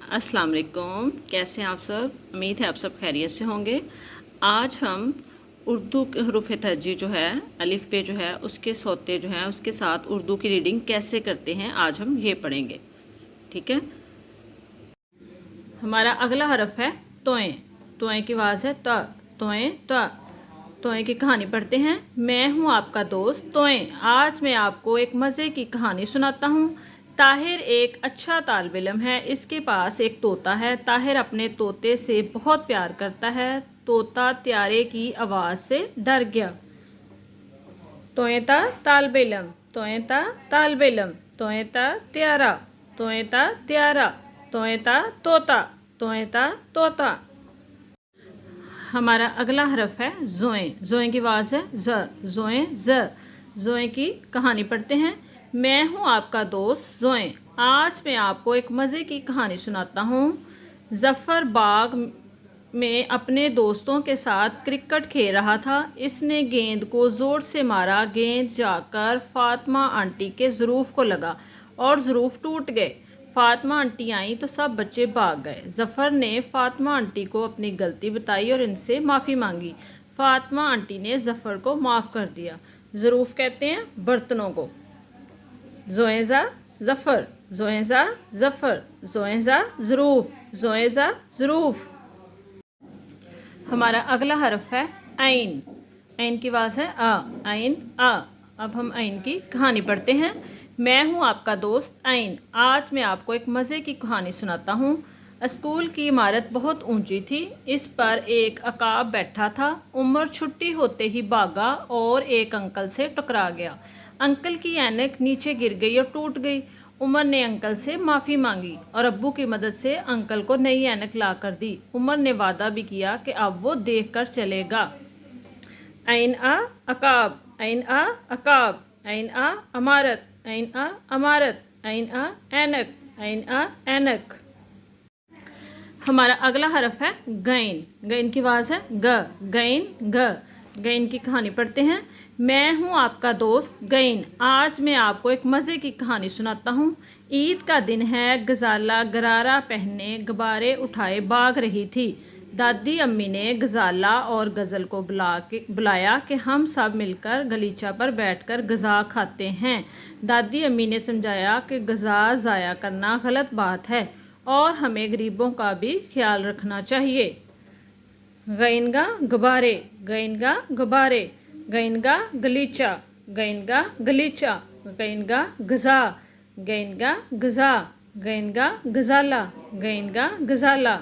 अस्सलाम वालेकुम, कैसे हैं आप सब। उम्मीद है आप सब खैरियत से होंगे। आज हम उर्दू के हरूफ तरजीह जो है, अलिफ पे जो है उसके सोते जो हैं उसके साथ उर्दू की रीडिंग कैसे करते हैं आज हम ये पढ़ेंगे। ठीक है। हमारा अगला हरफ है तोएं। तोएं की आवाज़ है त। तोएं त। तोएं की कहानी पढ़ते हैं। मैं हूँ आपका दोस्त तोएं। आज मैं आपको एक मज़े की कहानी सुनाता हूँ। ताहिर एक अच्छा तालिब इल्म है। इसके पास एक तोता है। ताहिर अपने तोते से बहुत प्यार करता है। तोता त्यारे की आवाज़ से डर गया। तोएं ता तालिब इल्म, तोएं ता तालिब इल्म, तोएं ता त्यारा, तोएं ता त्यारा, तोएं ता तोता, तोएं ता तोता। हमारा अगला हरफ है जोएं। जोएं की आवाज़ है ज। जोएं ज। जोएं की कहानी पढ़ते हैं। मैं हूँ आपका दोस्त जोएं। आज मैं आपको एक मज़े की कहानी सुनाता हूँ। जफ़र बाग में अपने दोस्तों के साथ क्रिकेट खेल रहा था। इसने गेंद को ज़ोर से मारा। गेंद जाकर फातिमा आंटी के ज़रूफ़ को लगा और ज़रूफ़ टूट गए। फातिमा आंटी आई तो सब बच्चे भाग गए। जफ़र ने फातिमा आंटी को अपनी गलती बताई और इनसे माफ़ी मांगी। फातिमा आंटी ने जफ़र को माफ़ कर दिया। ज़रूफ़ कहते हैं बर्तनों को। जोएज़ा जफ़र, जोएज़ा जफ़र, जोएज़ा ज़रूफ़, जोएज़ा ज़रूफ़। हमारा अगला हरफ है ऐन। ऐन की आवाज़ है आ। ऐन आ। अब हम ऐन की कहानी पढ़ते हैं। मैं हूँ आपका दोस्त ऐन। आज मैं आपको एक मज़े की कहानी सुनाता हूँ। स्कूल की इमारत बहुत ऊंची थी। इस पर एक अकाब बैठा था। उमर छुट्टी होते ही भागा और एक अंकल से टकरा गया। अंकल की ऐनक नीचे गिर गई और टूट गई। उमर ने अंकल से माफ़ी मांगी और अब्बू की मदद से अंकल को नई ऐनक ला कर दी। उमर ने वादा भी किया कि अब वो देख कर चलेगा। ऐन आ अकाब, ऐन आ अकाब, ऐन आ अमारत, ऐन आ अमारत, ऐन आ ऐनक, ऐन आ ऐनक। हमारा अगला हरफ है गैन। गैन की आवाज़ है ग। गैन ग। गैन की कहानी पढ़ते हैं। मैं हूँ आपका दोस्त गैन। आज मैं आपको एक मज़े की कहानी सुनाता हूँ। ईद का दिन है। गजाला गरारा पहने गुब्बारे उठाए भाग रही थी। दादी अम्मी ने गजाला और गज़ल को बुलाया कि हम सब मिलकर गलीचा पर बैठकर गज़ा खाते हैं। दादी अम्मी ने समझाया कि गज़ा ज़ाया करना गलत बात है और हमें गरीबों का भी ख्याल रखना चाहिए। गैनगा गुब्बारे, गैनगा गुब्बारे, गैनगा गलीचा, गैनगा गलीचा, गैनगा गज़ा, गैनगा गज़ा, गैनगा गज़ाला, गैनगा गज़ाला।